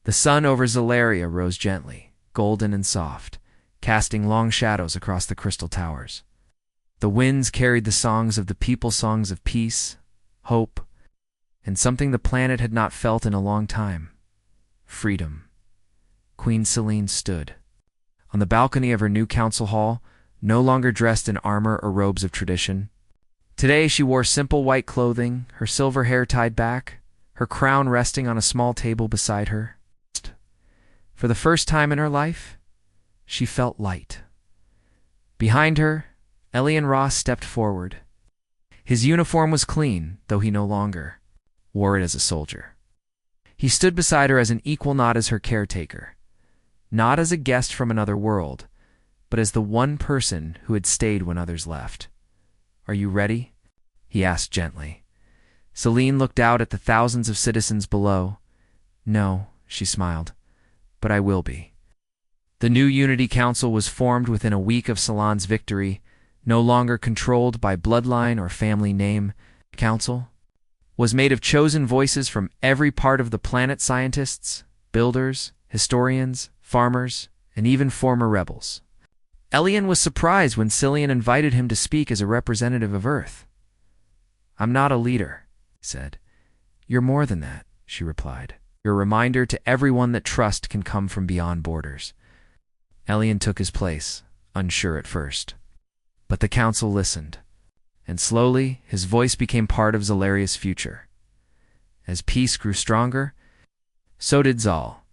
The sun over Zelaria rose gently, golden and soft, casting long shadows across the crystal towers. The winds carried the songs of the people, songs of peace, hope, and something the planet had not felt in a long time: freedom. Queen Selene stood on the balcony of her new council hall, no longer dressed in armor or robes of tradition. Today she wore simple white clothing, her silver hair tied back, her crown resting on a small table beside her. For the first time in her life, she felt light. Behind her, Elian Ross stepped forward. His uniform was clean, though he no longer wore it as a soldier. He stood beside her as an equal, not as her caretaker, not as a guest from another world, but as the one person who had stayed when others left. "Are you ready?" he asked gently. Selene looked out at the thousands of citizens below. "No," she smiled, "but I will be." The new Unity Council was formed within a week of Salon's victory, no longer controlled by bloodline or family name. The council was made of chosen voices from every part of the planet: scientists, builders, historians, farmers, and even former rebels. Elian was surprised when Cillian invited him to speak as a representative of Earth. "I'm not a leader," he said. "You're more than that," she replied. "You're a reminder to everyone that trust can come from beyond borders." Elian took his place, unsure at first. But the council listened, and slowly his voice became part of Zelaria's future. As peace grew stronger, so did Zal.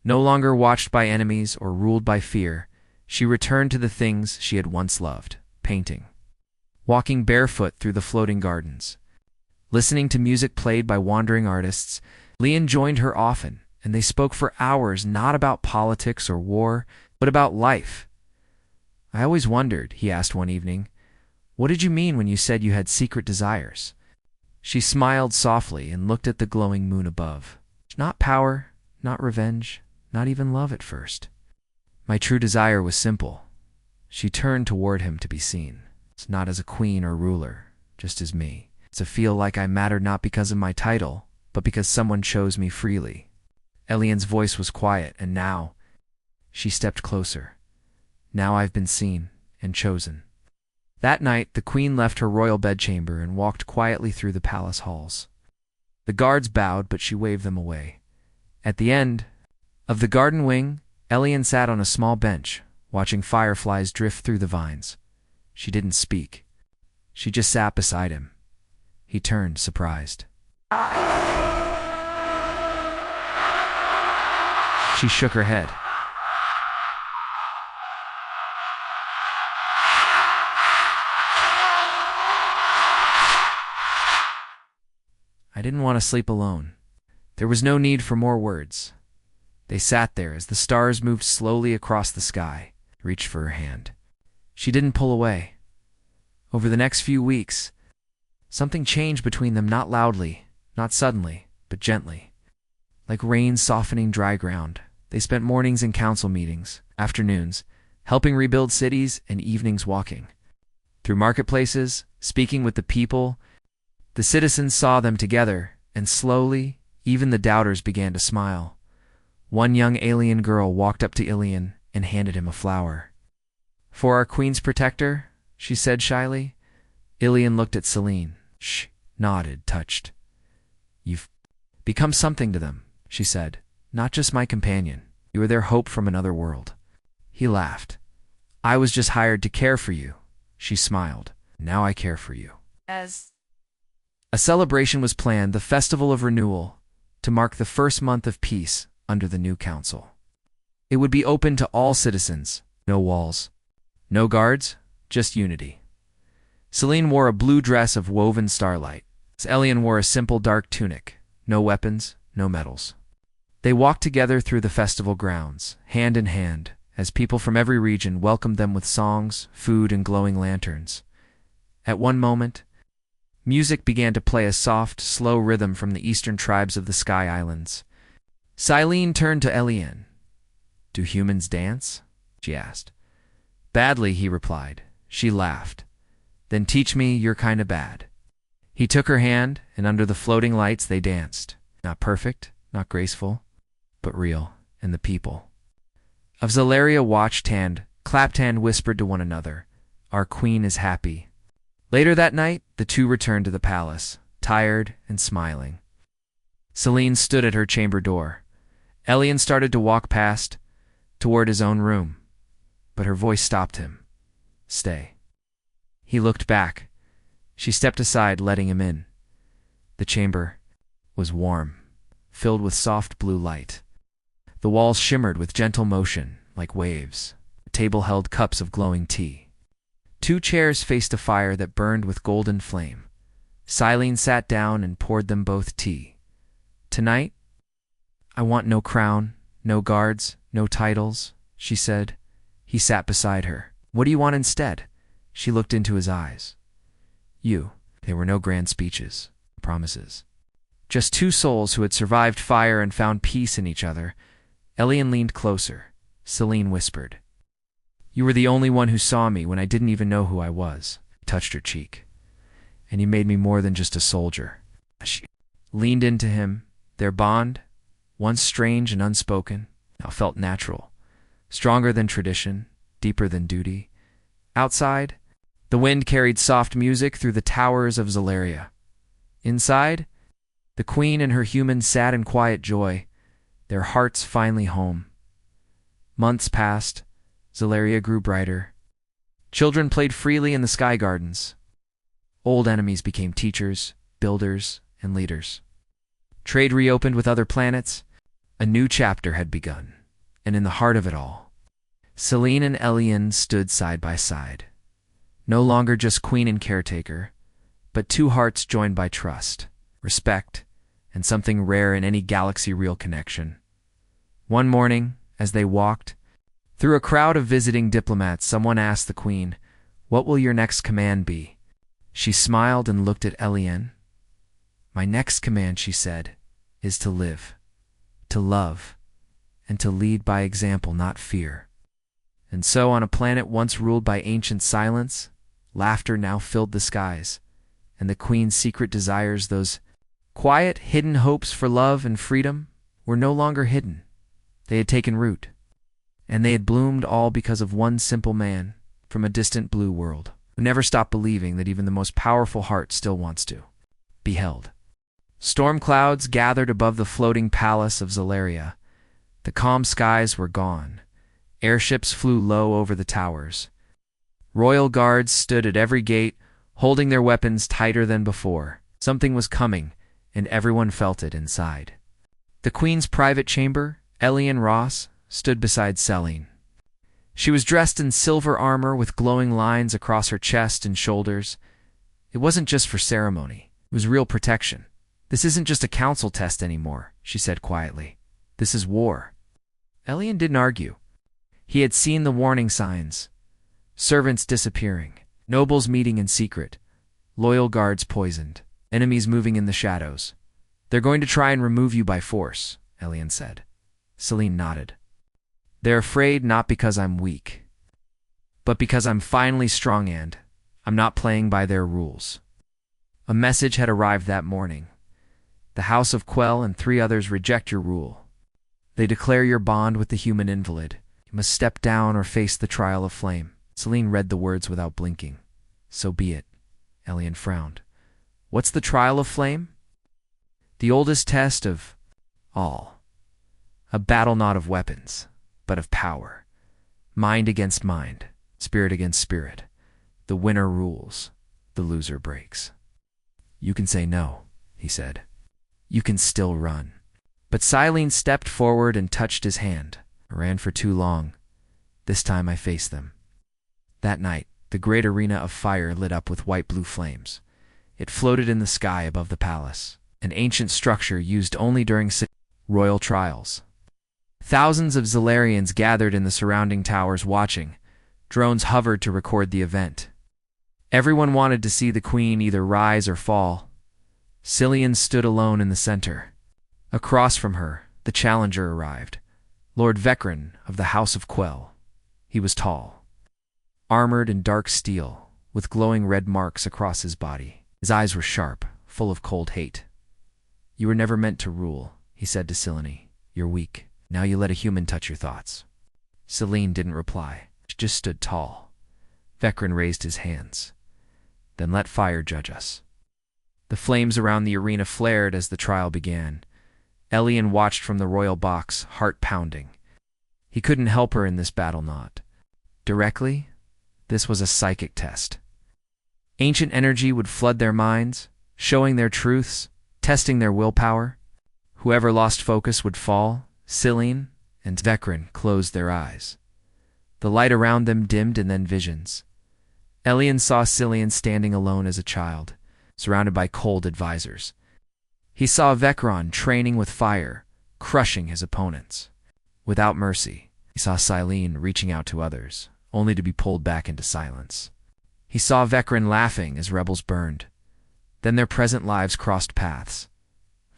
No longer watched by enemies or ruled by fear, she returned to the things she had once loved: painting, walking barefoot through the floating gardens, listening to music played by wandering artists. Leon joined her often, and they spoke for hours, not about politics or war, but about life. "I always wondered," he asked one evening, "what did you mean when you said you had secret desires?" She smiled softly and looked at the glowing moon above. "Not power, not revenge, not even love at first. My true desire was simple." She turned toward him to be seen. "It's not as a queen or ruler, just as me. It's to feel like I mattered, not because of my title, but because someone chose me freely." Elian's voice was quiet, and now she stepped closer. "Now I've been seen and chosen." That night, the queen left her royal bedchamber and walked quietly through the palace halls. The guards bowed, but she waved them away. At the end of the garden wing, Elian sat on a small bench, watching fireflies drift through the vines. She didn't speak. She just sat beside him. He turned, surprised. She shook her head. "I didn't want to sleep alone." There was no need for more words. They sat there as the stars moved slowly across the sky, reached for her hand. She didn't pull away. Over the next few weeks, something changed between them, not loudly, not suddenly, but gently. Like rain softening dry ground, they spent mornings in council meetings, afternoons helping rebuild cities, and evenings walking through marketplaces, speaking with the people. The citizens saw them together, and slowly, even the doubters began to smile. One young alien girl walked up to Ilian and handed him a flower. "For our queen's protector," she said shyly. Ilian looked at Selene. She nodded, touched. "You've become something to them," she said. "Not just my companion. You are their hope from another world." He laughed. "I was just hired to care for you." She smiled. "Now I care for you." As A celebration was planned, the Festival of Renewal, to mark the first month of peace under the new council. It would be open to all citizens. No walls, no guards, just unity. Selene wore a blue dress of woven starlight. Elian wore a simple dark tunic. No weapons, no medals. They walked together through the festival grounds, hand in hand, as people from every region welcomed them with songs, food, and glowing lanterns. At one moment, music began to play, a soft, slow rhythm from the eastern tribes of the Sky Islands. Selene turned to Elian. "Do humans dance?" she asked. "Badly," he replied. She laughed. "Then teach me, you're kinda bad." He took her hand, and under the floating lights they danced. Not perfect, not graceful, but real, and the people. Of Zalaria watched hand, clapped hand whispered to one another, "Our queen is happy." Later that night, the two returned to the palace, tired and smiling. Selene stood at her chamber door. Elian started to walk past, toward his own room, but her voice stopped him. "Stay." He looked back. She stepped aside, letting him in. The chamber was warm, filled with soft blue light. The walls shimmered with gentle motion, like waves. The table held cups of glowing tea. Two chairs faced a fire that burned with golden flame. Silene sat down and poured them both tea. "Tonight, I want no crown, no guards, no titles," she said. He sat beside her. "What do you want instead?" She looked into his eyes. "You." There were no grand speeches, promises. Just two souls who had survived fire and found peace in each other. Elian leaned closer. Selene whispered, "You were the only one who saw me when I didn't even know who I was." He touched her cheek. "And you made me more than just a soldier." She leaned into him. Their bond, once strange and unspoken, now felt natural, stronger than tradition, deeper than duty. Outside, the wind carried soft music through the towers of Zalaria. Inside, the queen and her humans sat in quiet joy, their hearts finally home. Months passed. Zalaria grew brighter. Children played freely in the sky gardens. Old enemies became teachers, builders, and leaders. Trade reopened with other planets. A new chapter had begun. And in the heart of it all, Selene and Elian stood side by side. No longer just queen and caretaker, but two hearts joined by trust, respect, and something rare in any galaxy-real connection. One morning, as they walked through a crowd of visiting diplomats, someone asked the queen, "What will your next command be?" She smiled and looked at Elian. "My next command," she said, "is to live, to love, and to lead by example, not fear." And so, on a planet once ruled by ancient silence, laughter now filled the skies, and the queen's secret desires, those quiet, hidden hopes for love and freedom, were no longer hidden. They had taken root, and they had bloomed all because of one simple man from a distant blue world, who never stopped believing that even the most powerful heart still wants to be held. Storm clouds gathered above the floating palace of Zalaria. The calm skies were gone. Airships flew low over the towers. Royal guards stood at every gate, holding their weapons tighter than before. Something was coming, and everyone felt it inside. The queen's private chamber, Elian Ross, stood beside Selene. She was dressed in silver armor with glowing lines across her chest and shoulders. It wasn't just for ceremony. It was real protection. "This isn't just a council test anymore," she said quietly. "This is war." Elian didn't argue. He had seen the warning signs. Servants disappearing, nobles meeting in secret, loyal guards poisoned, enemies moving in the shadows. "They're going to try and remove you by force," Elian said. Selene nodded. "They're afraid not because I'm weak, but because I'm finally strong and I'm not playing by their rules." A message had arrived that morning. "The House of Quell and 3 others reject your rule. They declare your bond with the human invalid. You must step down or face the trial of flame." Selene read the words without blinking. "So be it." Elian frowned. "What's the trial of flame?" "The oldest test of all. A battle not of weapons, but of power. Mind against mind, spirit against spirit. The winner rules, the loser breaks." "You can say no," he said. "You can still run." But Selene stepped forward and touched his hand. "I ran for too long. This time I faced them." That night, the great arena of fire lit up with white-blue flames. It floated in the sky above the palace, an ancient structure used only during royal trials. Thousands of Zalarians gathered in the surrounding towers watching. Drones hovered to record the event. Everyone wanted to see the queen either rise or fall. Cillian stood alone in the center. Across from her, the challenger arrived, Lord Vecran of the House of Quell. He was tall, armored in dark steel, with glowing red marks across his body. His eyes were sharp, full of cold hate. "You were never meant to rule," he said to Selene. "You're weak." Now you let a human touch your thoughts. Celine didn't reply. She just stood tall. Vecren raised his hands. Then let fire judge us. The flames around the arena flared as the trial began. Elian watched from the royal box, heart pounding. He couldn't help her in this battle not directly. This was a psychic test. Ancient energy would flood their minds, showing their truths, testing their willpower. Whoever lost focus would fall. Celine and Vecren closed their eyes. The light around them dimmed and then visions. Elian saw Celine standing alone as a child, surrounded by cold advisors. He saw Vecron training with fire, crushing his opponents. Without mercy, he saw Celine reaching out to others, only to be pulled back into silence. He saw Vecren laughing as rebels burned. Then their present lives crossed paths.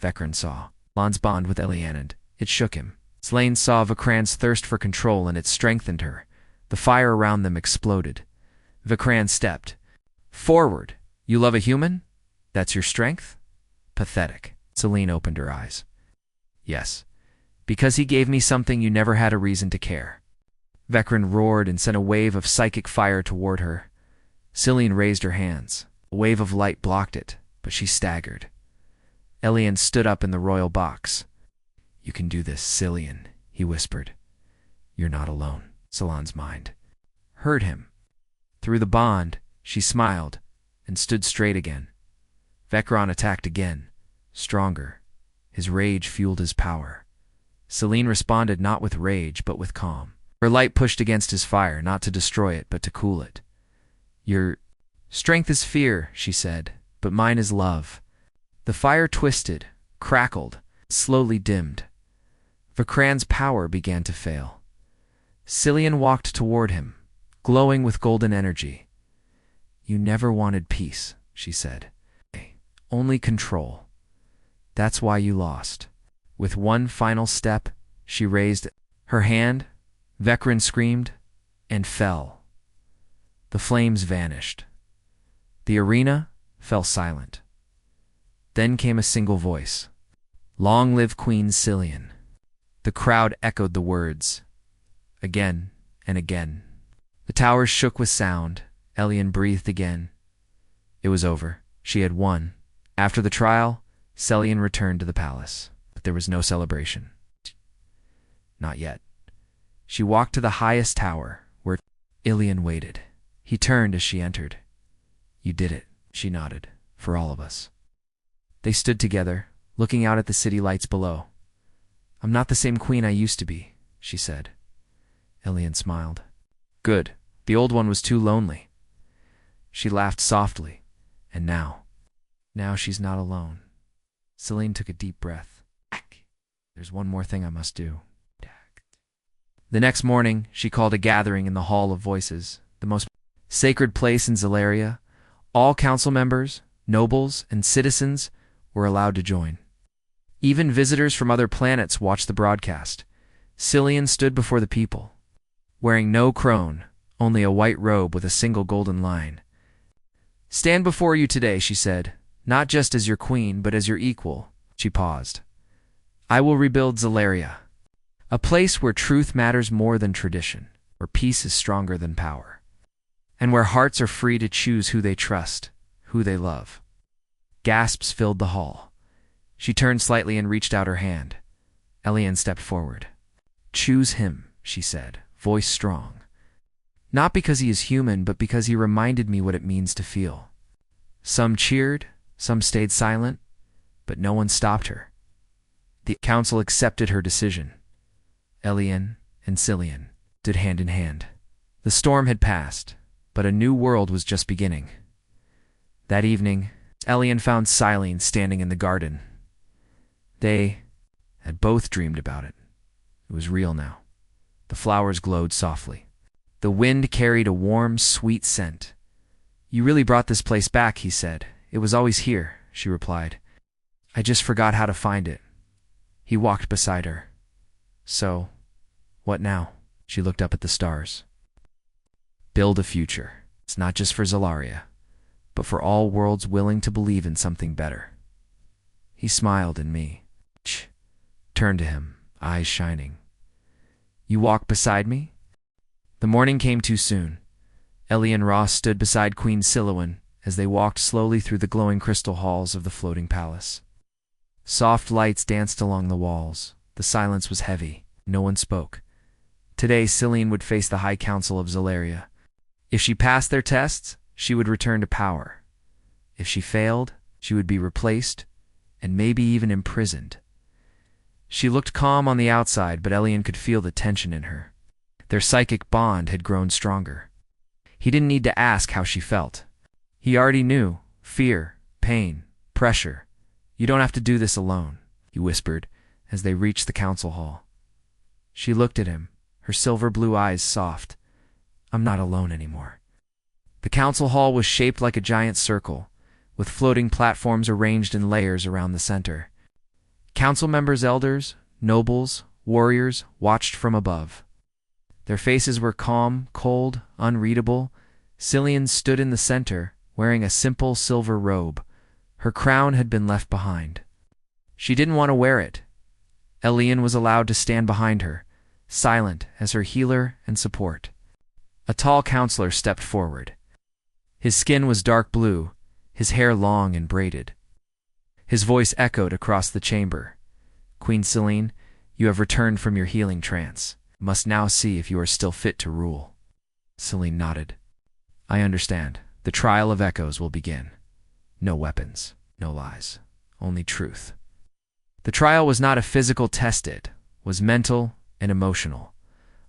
Vecren saw Lan's bond with Elian and it shook him. Celine saw Vecran's thirst for control and it strengthened her. The fire around them exploded. Vecran stepped forward. You love a human? That's your strength? Pathetic. Celine opened her eyes. Yes, because he gave me something you never had a reason to care. Vecren roared and sent a wave of psychic fire toward her. Celine raised her hands. A wave of light blocked it, but she staggered. Elian stood up in the royal box. You can do this, Celine, he whispered. You're not alone. Celan's mind heard him. Through the bond, she smiled and stood straight again. Vecron attacked again, stronger. His rage fueled his power. Celine responded not with rage, but with calm. Her light pushed against his fire, not to destroy it, but to cool it. Your strength is fear, she said, but mine is love. The fire twisted, crackled, slowly dimmed. Vecran's power began to fail. Celine walked toward him, glowing with golden energy. You never wanted peace, she said. Only control. That's why you lost. With one final step, she raised her hand. Vecren screamed and fell. The flames vanished. The arena fell silent. Then came a single voice. Long live Queen Celine. The crowd echoed the words. Again and again. The towers shook with sound. Elian breathed again. It was over. She had won. After the trial, Celine returned to the palace, but there was no celebration. Not yet. She walked to the highest tower, where Elian waited. He turned as she entered. You did it, she nodded, for all of us. They stood together, looking out at the city lights below. I'm not the same queen I used to be, she said. Elian smiled. Good. The old one was too lonely. She laughed softly. And now she's not alone. Celine took a deep breath. There's one more thing I must do. The next morning, she called a gathering in the Hall of Voices, the most sacred place in Zelaria. All council members, nobles, and citizens were allowed to join. Even visitors from other planets watched the broadcast. Celine stood before the people, wearing no crown, only a white robe with a single golden line. Stand before you today, she said, not just as your queen, but as your equal. She paused. I will rebuild Zelaria, a place where truth matters more than tradition, where peace is stronger than power, and where hearts are free to choose who they trust, who they love. Gasps filled the hall. She turned slightly and reached out her hand. Elian stepped forward. Choose him, she said, voice strong. Not because he is human, but because he reminded me what it means to feel. Some cheered, some stayed silent, but no one stopped her. The council accepted her decision. Elian and Celine stood hand in hand. The storm had passed, but a new world was just beginning. That evening, Elian found Celine standing in the garden. They had both dreamed about it. It was real now. The flowers glowed softly. The wind carried a warm, sweet scent. You really brought this place back, he said. It was always here, she replied. I just forgot how to find it. He walked beside her. So, what now? She looked up at the stars. Build a future. It's not just for Zelaria, but for all worlds willing to believe in something better. He smiled, and me turned to him, eyes shining. You walk beside me? The morning came too soon. Ellie and Ross stood beside Queen Silouan as they walked slowly through the glowing crystal halls of the floating palace. Soft lights danced along the walls. The silence was heavy. No one spoke. Today, Silene would face the High Council of Zelaria. If she passed their tests, she would return to power. If she failed, she would be replaced and maybe even imprisoned. She looked calm on the outside, but Elian could feel the tension in her. Their psychic bond had grown stronger. He didn't need to ask how she felt. He already knew. Fear, pain, pressure. You don't have to do this alone, he whispered as they reached the council hall. She looked at him, her silver blue eyes soft. I'm not alone anymore. The council hall was shaped like a giant circle, with floating platforms arranged in layers around the center. Council members, elders, nobles, warriors watched from above. Their faces were calm, cold, unreadable. Cillian stood in the center, wearing a simple silver robe. Her crown had been left behind. She didn't want to wear it. Elian was allowed to stand behind her, silent as her healer and support. A tall counselor stepped forward. His skin was dark blue, his hair long and braided. His voice echoed across the chamber. Queen Silene, you have returned from your healing trance. Must now see if you are still fit to rule. Silene nodded. I understand. The trial of echoes will begin. No weapons, no lies, only truth. The trial was not a physical test, it was mental and emotional.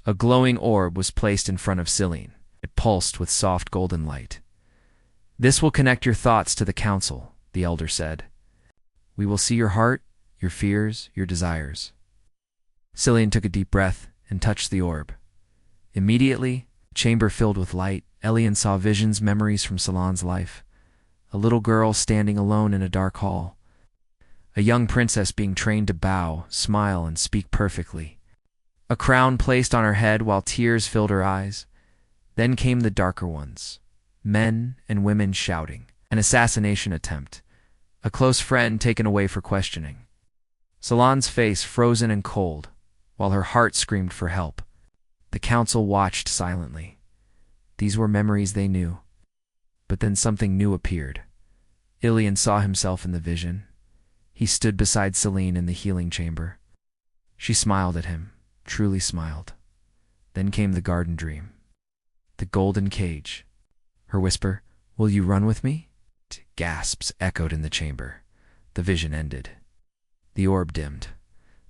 A glowing orb was placed in front of Silene. It pulsed with soft golden light. This will connect your thoughts to the council, the elder said. We will see your heart, your fears, your desires. Silene took a deep breath and touched the orb. Immediately, the chamber filled with light. Elian saw visions, memories from Salon's life. A little girl standing alone in a dark hall. A young princess being trained to bow, smile, and speak perfectly. A crown placed on her head while tears filled her eyes. Then came the darker ones. Men and women shouting. An assassination attempt. A close friend taken away for questioning. Salon's face frozen and cold, while her heart screamed for help. The council watched silently. These were memories they knew. But then something new appeared. Ilian saw himself in the vision. He stood beside Silene in the healing chamber. She smiled at him, truly smiled. Then came the garden dream. The golden cage. Her whisper, will you run with me? Gasps echoed in the chamber. The vision ended. The orb dimmed.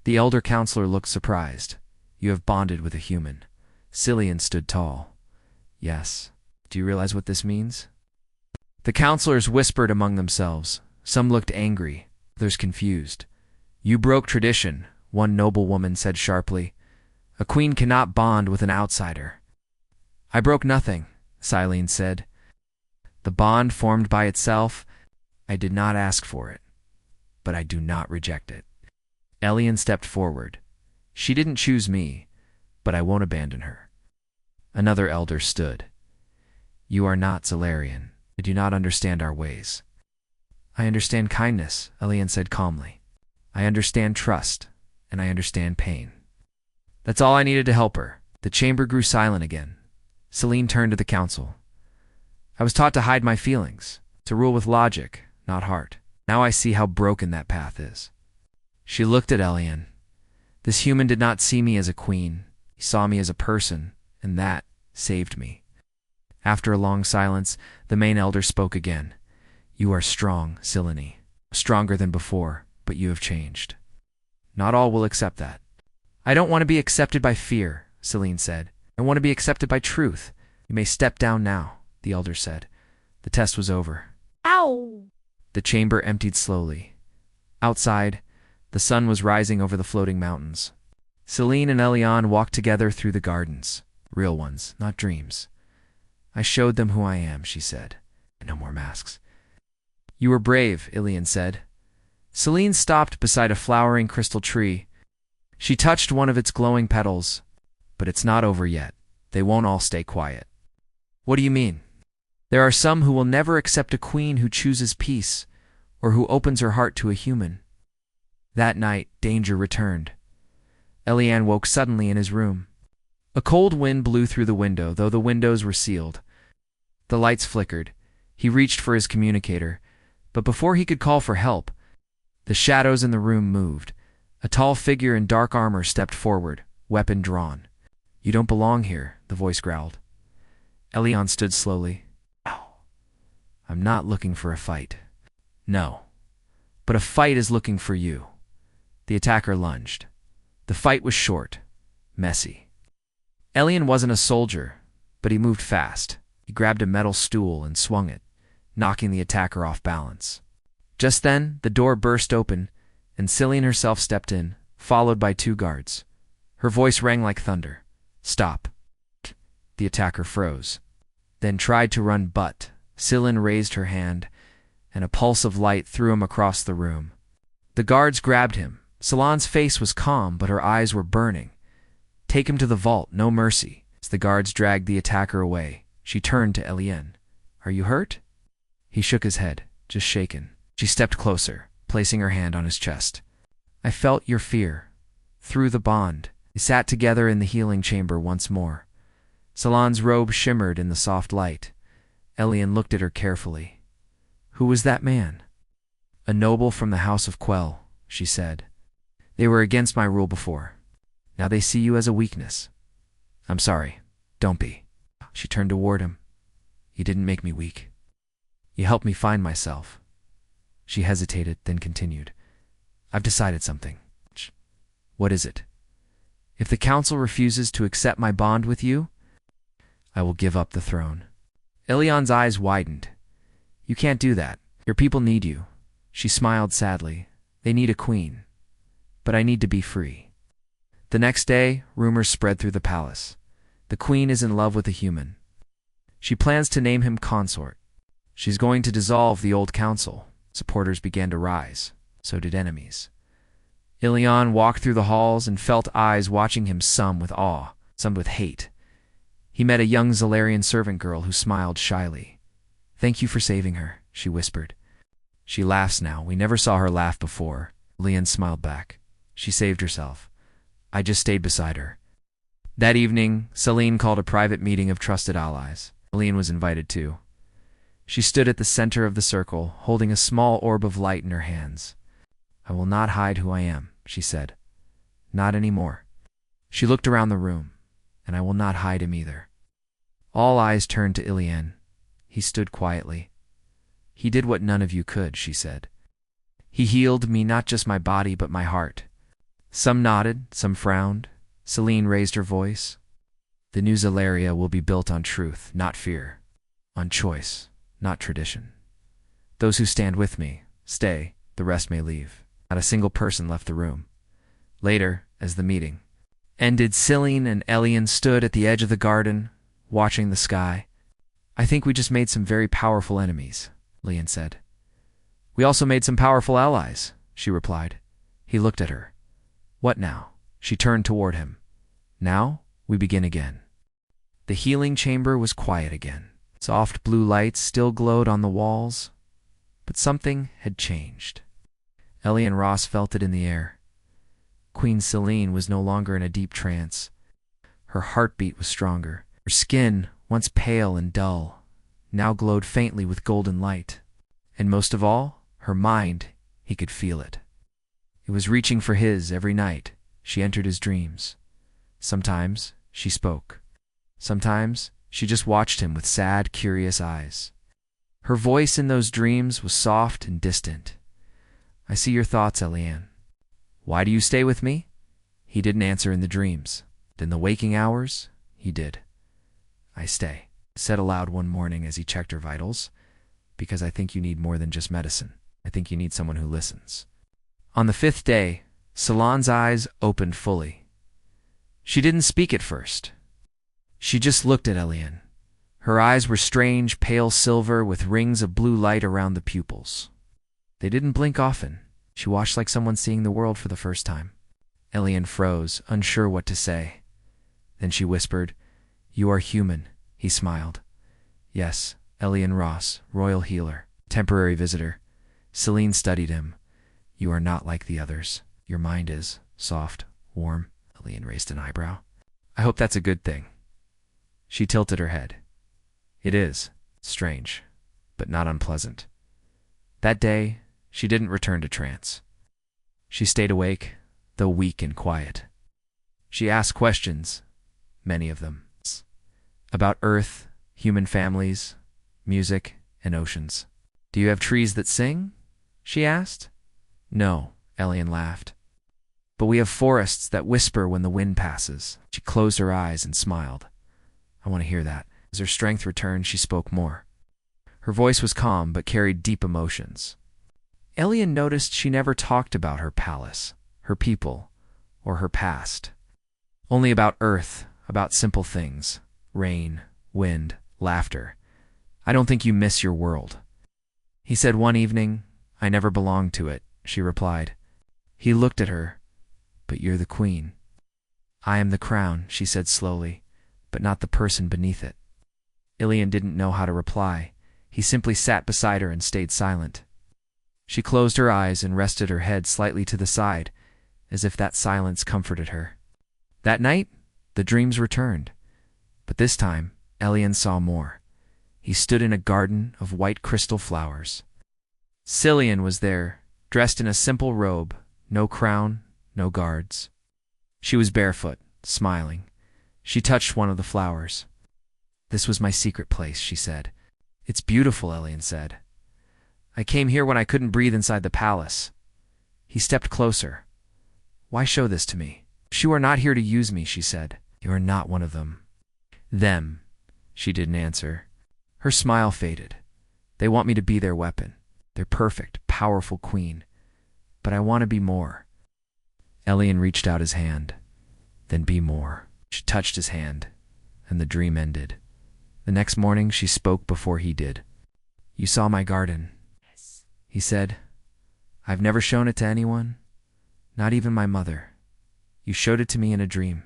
The elder counselor looked surprised. You have bonded with a human. Cillian stood tall. Yes. Do you realize what this means? The counselors whispered among themselves. Some looked angry, others confused. You broke tradition, one noble woman said sharply. A queen cannot bond with an outsider. I broke nothing, Silene said. The bond formed by itself. I did not ask for it, but I do not reject it. Elian stepped forward. She didn't choose me, but I won't abandon her. Another elder stood. You are not Zalarian. You do not understand our ways. I understand kindness, Elian said calmly. I understand trust, and I understand pain. That's all I needed to help her. The chamber grew silent again. Silene turned to the council. I was taught to hide my feelings, to rule with logic, not heart. Now I see how broken that path is. She looked at Elian. This human did not see me as a queen. He saw me as a person, and that saved me. After a long silence, the main elder spoke again. You are strong, Silene. Stronger than before, but you have changed. Not all will accept that. I don't want to be accepted by fear, Silene said. I want to be accepted by truth. You may step down now, the elder said. The test was over. Ow! The chamber emptied slowly. Outside, the sun was rising over the floating mountains. Silene and Elian walked together through the gardens. Real ones, not dreams. I showed them who I am, she said. No more masks. You were brave, Ilian said. Silene stopped beside a flowering crystal tree. She touched one of its glowing petals. But it's not over yet. They won't all stay quiet. What do you mean? There are some who will never accept a queen who chooses peace, or who opens her heart to a human. That night, danger returned. Elian woke suddenly in his room. A cold wind blew through the window, though the windows were sealed. The lights flickered. He reached for his communicator, but before he could call for help, the shadows in the room moved. A tall figure in dark armor stepped forward, weapon drawn. "You don't belong here," the voice growled. Elian stood slowly. "Ow. I'm not looking for a fight." "No. But a fight is looking for you." The attacker lunged. The fight was short, messy. Elian wasn't a soldier, but he moved fast. He grabbed a metal stool and swung it, knocking the attacker off balance. Just then, the door burst open, and Cillian herself stepped in, followed by 2 guards. Her voice rang like thunder. "Stop." The attacker froze, then tried to run, but Cillian raised her hand, and a pulse of light threw him across the room. The guards grabbed him. Salon's face was calm, but her eyes were burning. "Take him to the vault, no mercy." As the guards dragged the attacker away, she turned to Elian. "Are you hurt?" He shook his head, just shaken. She stepped closer, placing her hand on his chest. "I felt your fear. Through the bond." They sat together in the healing chamber once more. Salon's robe shimmered in the soft light. Elian looked at her carefully. "Who was that man?" "A noble from the House of Quell," she said. "They were against my rule before. Now they see you as a weakness." "I'm sorry. Don't be." She turned toward him. "You didn't make me weak. You helped me find myself." She hesitated, then continued. "I've decided something." "What is it?" "If the council refuses to accept my bond with you, I will give up the throne." Elian's eyes widened. "You can't do that. Your people need you." She smiled sadly. "They need a queen. But I need to be free." The next day, rumors spread through the palace. The queen is in love with a human. She plans to name him consort. She's going to dissolve the old council. Supporters began to rise. So did enemies. Elian walked through the halls and felt eyes watching him, some with awe, some with hate. He met a young Zalarian servant girl who smiled shyly. "Thank you for saving her," she whispered. "She laughs now. We never saw her laugh before." Elian smiled back. "She saved herself. I just stayed beside her." That evening, Celine called a private meeting of trusted allies. Elian was invited too. She stood at the center of the circle, holding a small orb of light in her hands. "I will not hide who I am," she said. "Not anymore." She looked around the room. "And I will not hide him either." All eyes turned to Elian. He stood quietly. "He did what none of you could," she said. "He healed me, not just my body, but my heart." Some nodded, some frowned. Celine raised her voice. "The new Zalaria will be built on truth, not fear. On choice, not tradition. Those who stand with me, stay, the rest may leave." Not a single person left the room. Later, as the meeting ended, Celine and Elian stood at the edge of the garden, watching the sky. "I think we just made some very powerful enemies," Elian said. "We also made some powerful allies," she replied. He looked at her. "What now?" She turned toward him. "Now, we begin again." The healing chamber was quiet again. Soft blue lights still glowed on the walls, but something had changed. Elian Ross felt it in the air. Queen Celine was no longer in a deep trance. Her heartbeat was stronger. Her skin, once pale and dull, now glowed faintly with golden light. And most of all, her mind, he could feel it. It was reaching for his every night. She entered his dreams. Sometimes she spoke. Sometimes she just watched him with sad, curious eyes. Her voice in those dreams was soft and distant. "I see your thoughts, Elian. Why do you stay with me?" He didn't answer in the dreams. In the waking hours, he did. "I stay," he said aloud one morning as he checked her vitals, "because I think you need more than just medicine. I think you need someone who listens." On the 5th day, Salon's eyes opened fully. She didn't speak at first. She just looked at Elian. Her eyes were strange, pale silver with rings of blue light around the pupils. They didn't blink often. She watched like someone seeing the world for the first time. Elian froze, unsure what to say. Then she whispered, "You are human." He smiled. "Yes, Elian Ross, royal healer, temporary visitor." Celine studied him. "You are not like the others. Your mind is soft, warm." Elian raised an eyebrow. I hope that's a good thing. She tilted her head. It is. Strange, but not unpleasant. That day, she didn't return to trance. She stayed awake, though weak and quiet. She asked questions, many of them, about Earth, human families, music, and oceans. Do you have trees that sing? She asked. No, Elian laughed. But we have forests that whisper when the wind passes. She closed her eyes and smiled. I want to hear that. As her strength returned, she spoke more. Her voice was calm but carried deep emotions. Elian noticed she never talked about her palace, her people, or her past. Only about Earth, about simple things. Rain, wind, laughter. I don't think you miss your world. He said one evening, I never belonged to it, she replied. He looked at her. But you're the queen. I am the crown, she said slowly, but not the person beneath it. Ilian didn't know how to reply. He simply sat beside her and stayed silent. She closed her eyes and rested her head slightly to the side, as if that silence comforted her. That night, the dreams returned. But this time, Elian saw more. He stood in a garden of white crystal flowers. Cillian was there, dressed in a simple robe, no crown, no guards. She was barefoot, smiling. She touched one of the flowers. This was my secret place, she said. It's beautiful, Elian said. I came here when I couldn't breathe inside the palace. He stepped closer. Why show this to me? You are not here to use me, she said. You are not one of them. Them, she didn't answer. Her smile faded. They want me to be their weapon, their perfect, powerful queen. But I want to be more. Elian reached out his hand. Then be more. She touched his hand, and the dream ended. The next morning she spoke before he did. You saw my garden, he said. I've never shown it to anyone, not even my mother. You showed it to me in a dream.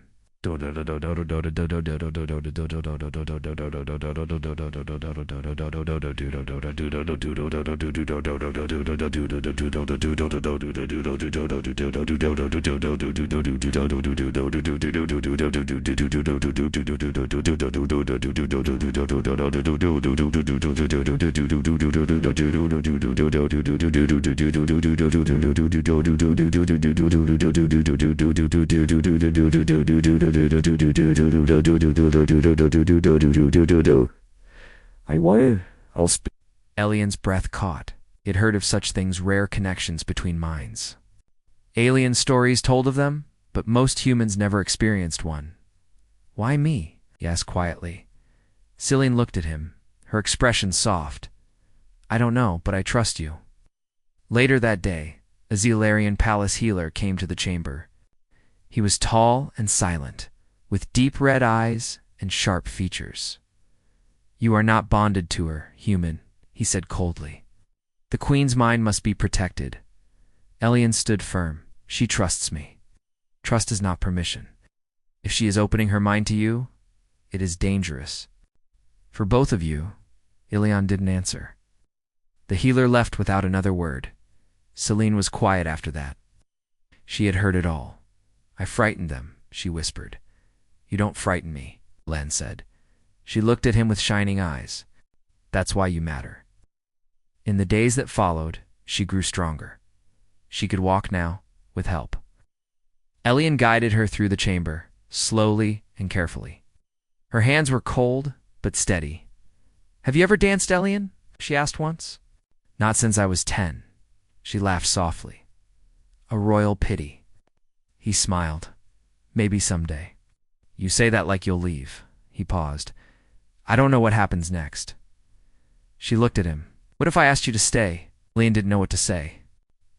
Elian's breath caught. It heard of such things, rare connections between minds. Alien stories told of them, but most humans never experienced one. Why me? He asked quietly. Cillian looked at him, her expression soft. I don't know, but I trust you. Later that day, a Zelarian palace healer came to the chamber. He was tall and silent, with deep red eyes and sharp features. You are not bonded to her, human, he said coldly. The queen's mind must be protected. Elian stood firm. She trusts me. Trust is not permission. If she is opening her mind to you, it is dangerous. For both of you, Ilion didn't answer. The healer left without another word. Celine was quiet after that. She had heard it all. I frightened them, she whispered. You don't frighten me, Len said. She looked at him with shining eyes. That's why you matter. In the days that followed, she grew stronger. She could walk now, with help. Elian guided her through the chamber, slowly and carefully. Her hands were cold, but steady. Have you ever danced, Elian? She asked once. Not since I was 10. She laughed softly. A royal pity. He smiled. Maybe someday. You say that like you'll leave. He paused. I don't know what happens next. She looked at him. What if I asked you to stay? Elian didn't know what to say.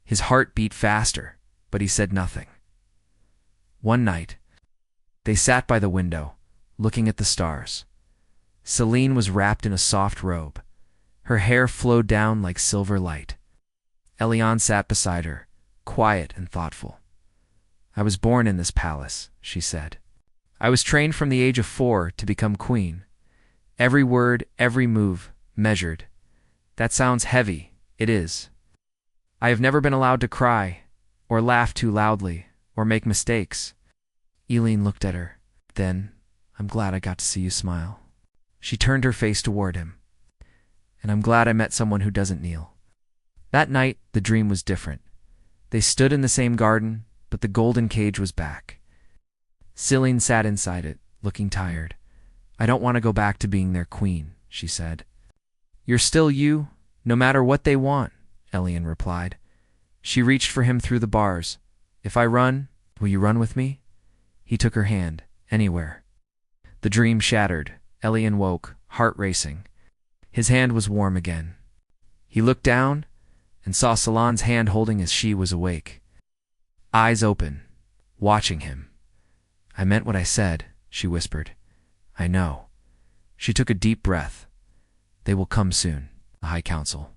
His heart beat faster, but he said nothing. One night, they sat by the window, looking at the stars. Celine was wrapped in a soft robe. Her hair flowed down like silver light. Elian sat beside her, quiet and thoughtful. I was born in this palace, she said. I was trained from the age of 4 to become queen. Every word, every move, measured. That sounds heavy. It is. I have never been allowed to cry, or laugh too loudly, or make mistakes. Eileen looked at her. Then, I'm glad I got to see you smile. She turned her face toward him. And I'm glad I met someone who doesn't kneel. That night, the dream was different. They stood in the same garden, but the golden cage was back. Celine sat inside it, looking tired. I don't want to go back to being their queen, she said. You're still you, no matter what they want, Elian replied. She reached for him through the bars. If I run, will you run with me? He took her hand. Anywhere. The dream shattered. Elian woke, heart racing. His hand was warm again. He looked down and saw Salon's hand holding as she was awake. Eyes open, watching him. I meant what I said, she whispered. I know. She took a deep breath. They will come soon, the High Council.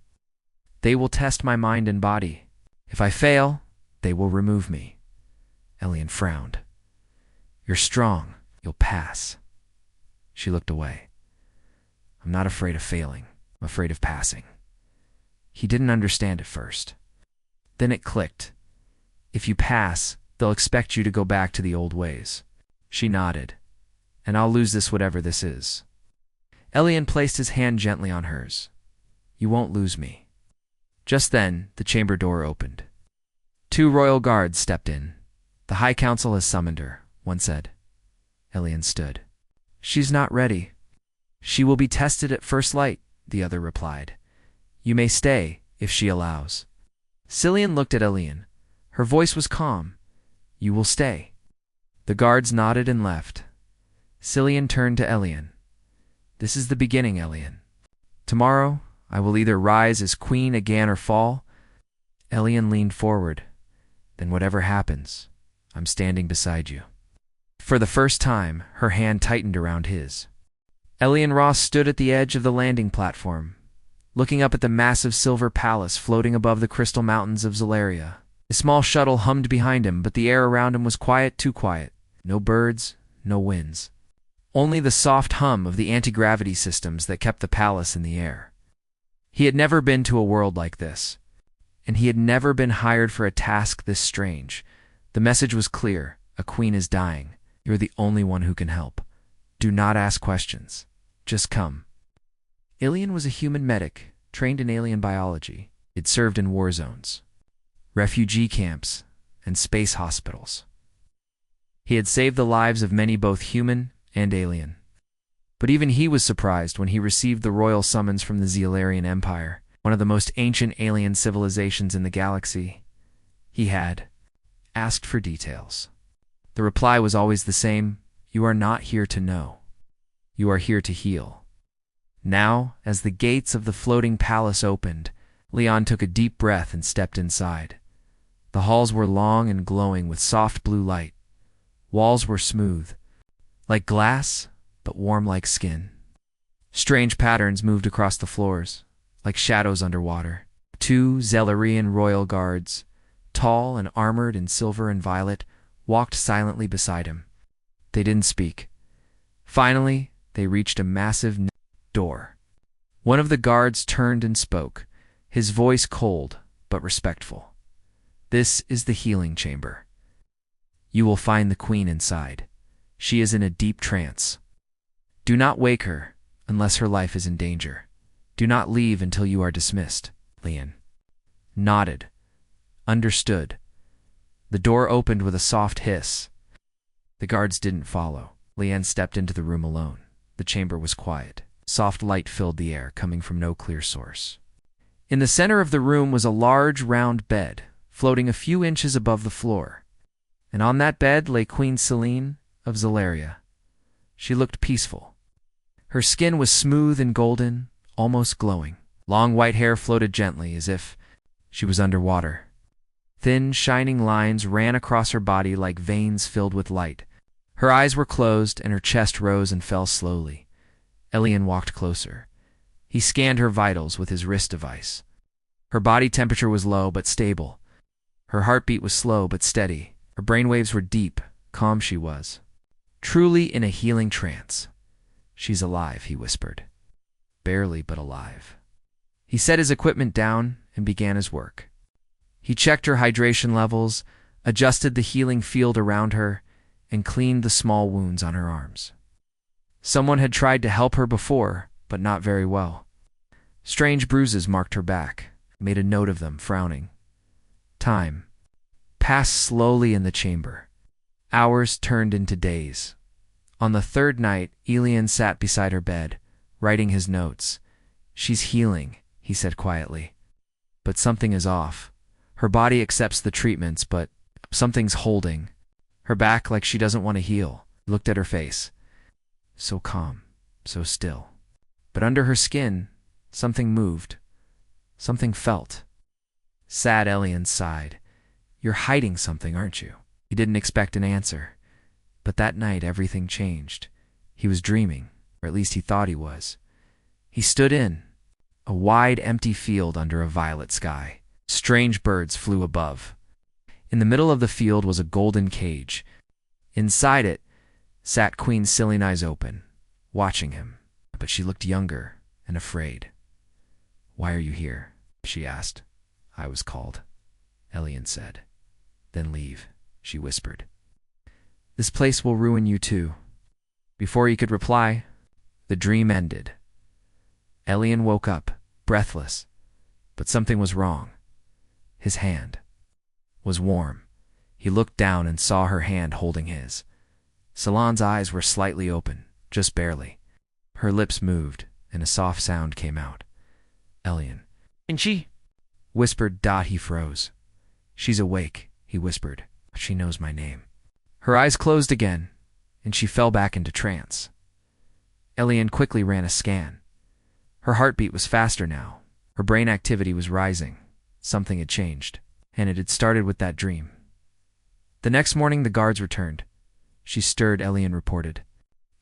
They will test my mind and body. If I fail, they will remove me. Elian frowned. You're strong. You'll pass. She looked away. I'm not afraid of failing. I'm afraid of passing. He didn't understand at first. Then it clicked. If you pass, they'll expect you to go back to the old ways. She nodded. And I'll lose this whatever this is. Elian placed his hand gently on hers. You won't lose me. Just then, the chamber door opened. 2 royal guards stepped in. The High Council has summoned her, one said. Elian stood. She's not ready. She will be tested at first light, the other replied. You may stay, if she allows. Cillian looked at Elian. Her voice was calm. You will stay. The guards nodded and left. Cillian turned to Elian. This is the beginning, Elian. Tomorrow, I will either rise as queen again or fall. Elian leaned forward. Then whatever happens, I'm standing beside you. For the first time, her hand tightened around his. Elian Ross stood at the edge of the landing platform, looking up at the massive silver palace floating above the crystal mountains of Zalaria. A small shuttle hummed behind him, but the air around him was quiet, too quiet. No birds, no winds. Only the soft hum of the anti-gravity systems that kept the palace in the air. He had never been to a world like this, and he had never been hired for a task this strange. The message was clear. A queen is dying. You're the only one who can help. Do not ask questions. Just come. Ilian was a human medic, trained in alien biology. He'd served in war zones, refugee camps, and space hospitals. He had saved the lives of many, both human and alien. But even he was surprised when he received the royal summons from the Zalarian Empire, one of the most ancient alien civilizations in the galaxy. He had asked for details. The reply was always the same: you are not here to know. You are here to heal. Now, as the gates of the floating palace opened, Leon took a deep breath and stepped inside. The halls were long and glowing with soft blue light. Walls were smooth, like glass, but warm like skin. Strange patterns moved across the floors, like shadows underwater. 2 Zalarian royal guards, tall and armored in silver and violet, walked silently beside him. They didn't speak. Finally, they reached a massive door. One of the guards turned and spoke, his voice cold but respectful. This is the healing chamber. You will find the queen inside. She is in a deep trance. Do not wake her unless her life is in danger. Do not leave until you are dismissed. Leon nodded. Understood. The door opened with a soft hiss. The guards didn't follow. Leanne stepped into the room alone. The chamber was quiet. Soft light filled the air, coming from no clear source. In the center of the room was a large, round bed, floating a few inches above the floor. And on that bed lay Queen Celine of Zalaria. She looked peaceful. Her skin was smooth and golden, almost glowing. Long white hair floated gently, as if she was underwater. Thin, shining lines ran across her body like veins filled with light. Her eyes were closed, and her chest rose and fell slowly. Elian walked closer. He scanned her vitals with his wrist device. Her body temperature was low but stable. Her heartbeat was slow but steady. Her brainwaves were deep. Calm she was. Truly in a healing trance. She's alive, he whispered. Barely, but alive. He set his equipment down and began his work. He checked her hydration levels, adjusted the healing field around her, and cleaned the small wounds on her arms. Someone had tried to help her before, but not very well. Strange bruises marked her back, made a note of them, frowning. Time passed slowly in the chamber. Hours turned into days. On the third night, Elian sat beside her bed, writing his notes. "She's healing," he said quietly. "But something is off. Her body accepts the treatments, but something's holding her back like she doesn't want to heal." Looked at her face. So calm, so still. But under her skin, something moved. Something felt. Sad Elian sighed. "You're hiding something, aren't you?" He didn't expect an answer. But that night everything changed. He was dreaming, or at least he thought he was. He stood in a wide, empty field under a violet sky. Strange birds flew above. In the middle of the field was a golden cage. Inside it sat Queen Silene, eyes open, watching him. But she looked younger and afraid. "Why are you here?" she asked. "I was called," Elian said. "Then leave," she whispered. "This place will ruin you too." Before he could reply, the dream ended. Elian woke up, breathless, but something was wrong. His hand was warm. He looked down and saw her hand holding his. Selene's eyes were slightly open, just barely. Her lips moved, and a soft sound came out. "Elian." "And she?" whispered Dot. He froze. "She's awake," he whispered. "But she knows my name." Her eyes closed again, and she fell back into trance. Elian quickly ran a scan. Her heartbeat was faster now. Her brain activity was rising. Something had changed, and it had started with that dream. The next morning the guards returned. "She stirred," Elian reported.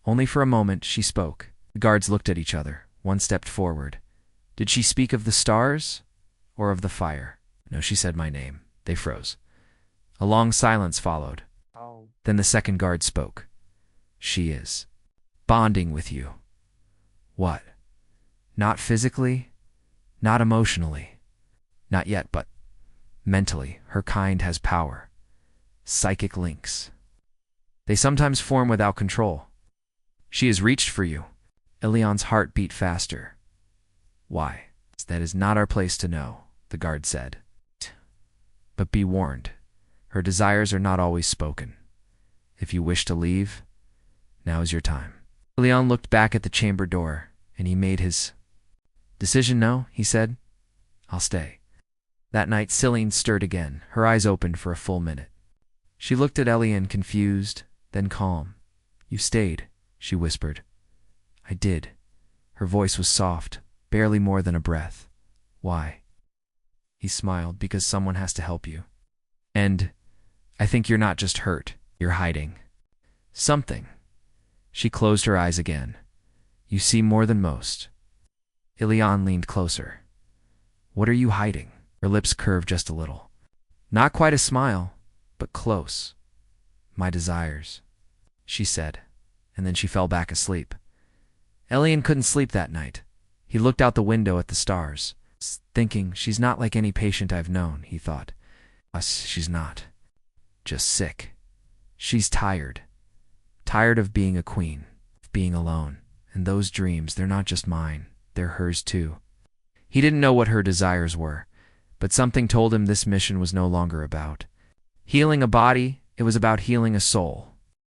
Only for a moment she spoke. The guards looked at each other. One stepped forward. "Did she speak of the stars or of the fire?" "No, she said my name." They froze. A long silence followed. Then the second guard spoke. "She is bonding with you." "What?" "Not physically, not emotionally. Not yet, but mentally. Her kind has power. Psychic links. They sometimes form without control. She has reached for you." Elian's heart beat faster. "Why?" "That is not our place to know," the guard said. "But be warned, her desires are not always spoken. If you wish to leave, now is your time." Elian looked back at the chamber door, and he made his decision. "No," he said. "I'll stay." That night Silene stirred again. Her eyes opened for a full minute. She looked at Elian, confused, then calm. "You stayed," she whispered. "I did." Her voice was soft, barely more than a breath. "Why?" He smiled. "Because someone has to help you. And I think you're not just hurt, you're hiding something." She closed her eyes again. "You see more than most." Elian leaned closer. "What are you hiding?" Her lips curved just a little. Not quite a smile, but close. "My desires," she said, and then she fell back asleep. Elian couldn't sleep that night. He looked out the window at the stars, thinking, "She's not like any patient I've known," he thought. She's not just sick. She's tired. Tired of being a queen, of being alone. And those dreams, they're not just mine, they're hers too." He didn't know what her desires were, but something told him this mission was no longer about healing a body, it was about healing a soul.